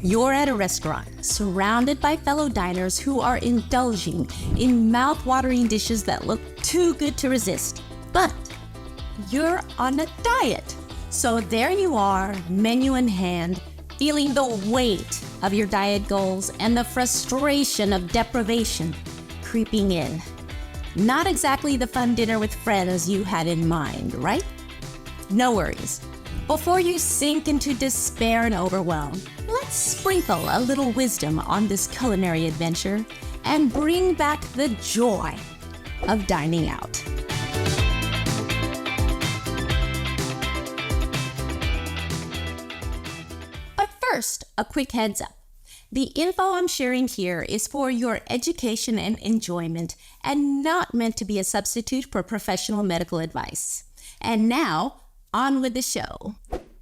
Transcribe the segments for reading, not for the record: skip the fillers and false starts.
You're at a restaurant, surrounded by fellow diners who are indulging in mouth-watering dishes that look too good to resist. But you're on a diet. So there you are, menu in hand, feeling the weight of your diet goals and the frustration of deprivation creeping in. Not exactly the fun dinner with friends you had in mind, right? No worries. Before you sink into despair and overwhelm, let's sprinkle a little wisdom on this culinary adventure and bring back the joy of dining out. But first, a quick heads up. The info I'm sharing here is for your education and enjoyment and not meant to be a substitute for professional medical advice. And now, on with the show.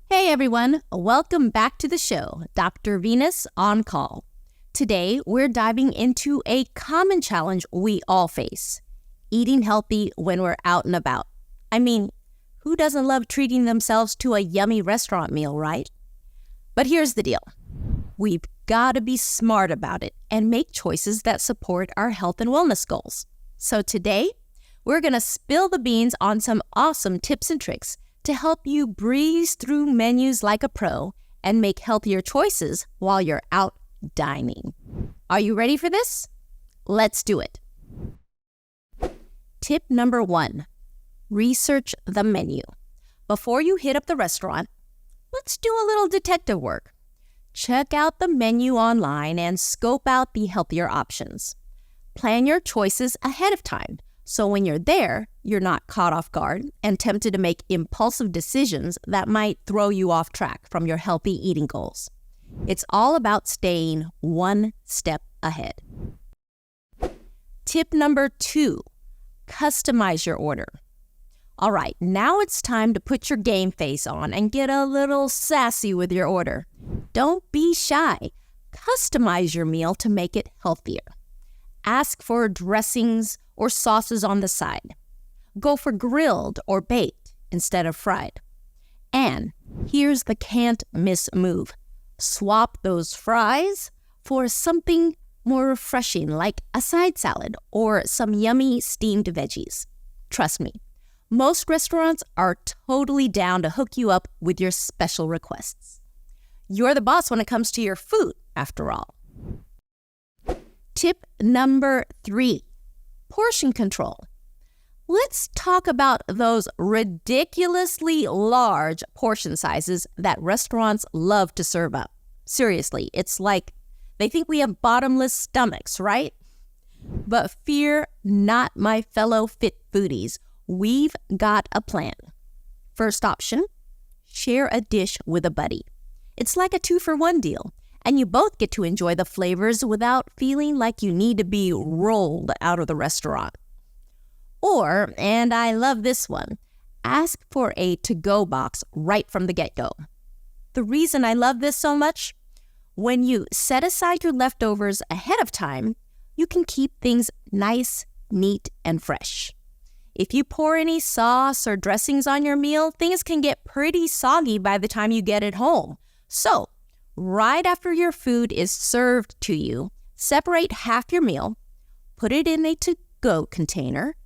Hey everyone, welcome back to the show, Dr. Venus on call. Today, we're diving into a common challenge we all face, eating healthy when we're out and about. I mean, who doesn't love treating themselves to a yummy restaurant meal, right? But here's the deal. We've got to be smart about it and make choices that support our health and wellness goals. So today, we're going to spill the beans on some awesome tips and tricks to help you breeze through menus like a pro and make healthier choices while you're out dining. Are you ready for this? Let's do it. Tip number 1, research the menu. Before you hit up the restaurant, let's do a little detective work. Check out the menu online and scope out the healthier options. Plan your choices ahead of time, so when you're there, you're not caught off guard and tempted to make impulsive decisions that might throw you off track from your healthy eating goals. It's all about staying one step ahead. Tip number 2, customize your order. All right, now it's time to put your game face on and get a little sassy with your order. Don't be shy. Customize your meal to make it healthier. Ask for dressings or sauces on the side. Go for grilled or baked instead of fried. And here's the can't miss move. Swap those fries for something more refreshing like a side salad or some yummy steamed veggies. Trust me, most restaurants are totally down to hook you up with your special requests. You're the boss when it comes to your food, after all. Tip number 3, portion control. Let's talk about those ridiculously large portion sizes that restaurants love to serve up. Seriously, it's like they think we have bottomless stomachs, right? But fear not, my fellow fit foodies. We've got a plan. First option, share a dish with a buddy. It's like a 2-for-1 deal, and you both get to enjoy the flavors without feeling like you need to be rolled out of the restaurant. Or, and I love this one, ask for a to-go box right from the get-go. The reason I love this so much, when you set aside your leftovers ahead of time, you can keep things nice, neat, and fresh. If you pour any sauce or dressings on your meal, things can get pretty soggy by the time you get it home. So, right after your food is served to you, separate half your meal, put it in a to-go container,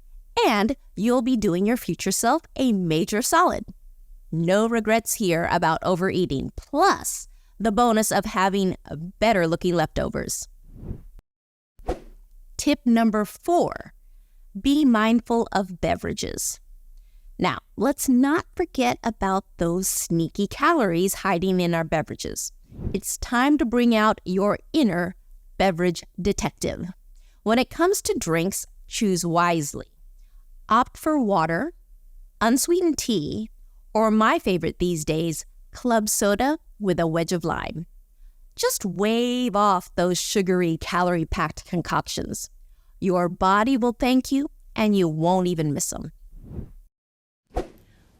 and you'll be doing your future self a major solid. No regrets here about overeating, plus the bonus of having better looking leftovers. Tip number 4, be mindful of beverages. Now, let's not forget about those sneaky calories hiding in our beverages. It's time to bring out your inner beverage detective. When it comes to drinks, choose wisely. Opt for water, unsweetened tea, or my favorite these days, club soda with a wedge of lime. Just wave off those sugary, calorie-packed concoctions. Your body will thank you, and you won't even miss them.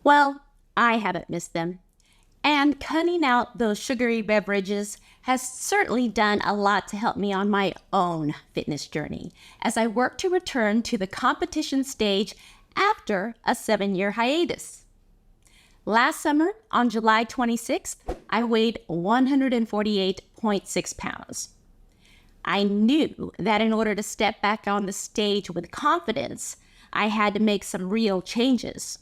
Well, I haven't missed them. And cutting out those sugary beverages has certainly done a lot to help me on my own fitness journey as I work to return to the competition stage after a 7-year hiatus. Last summer, on July 26th, I weighed 148.5 16.6 pounds. I knew that in order to step back on the stage with confidence, I had to make some real changes.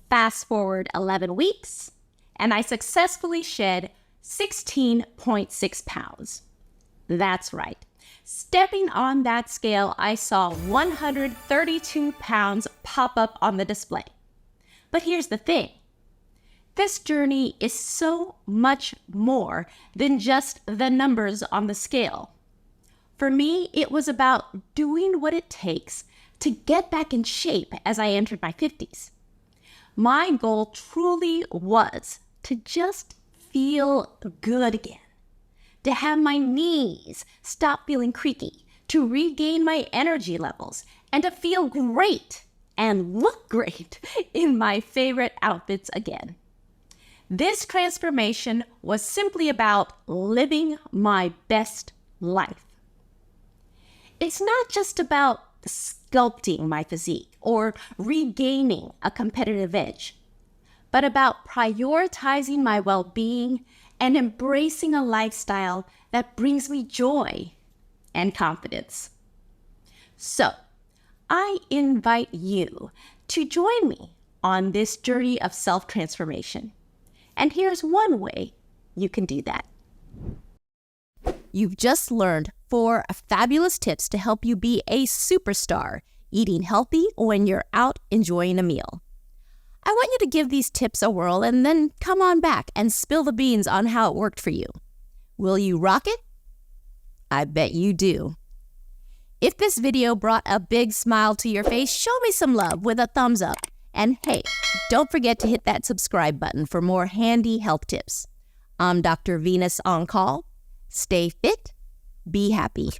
Fast forward 11 weeks, and I successfully shed 16.6 pounds. That's right. Stepping on that scale, I saw 132 pounds pop up on the display. But here's the thing. This journey is so much more than just the numbers on the scale. For me, it was about doing what it takes to get back in shape as I entered my 50s. My goal truly was to just feel good again, to have my knees stop feeling creaky, to regain my energy levels, and to feel great and look great in my favorite outfits again. This transformation was simply about living my best life. It's not just about sculpting my physique or regaining a competitive edge, but about prioritizing my well-being and embracing a lifestyle that brings me joy and confidence. So, I invite you to join me on this journey of self-transformation. And here's one way you can do that. You've just learned 4 fabulous tips to help you be a superstar eating healthy when you're out enjoying a meal. I want you to give these tips a whirl and then come on back and spill the beans on how it worked for you. Will you rock it? I bet you do. If this video brought a big smile to your face, show me some love with a thumbs up. And hey, don't forget to hit that subscribe button for more handy health tips. I'm Dr. Venus on call. Stay fit, be happy.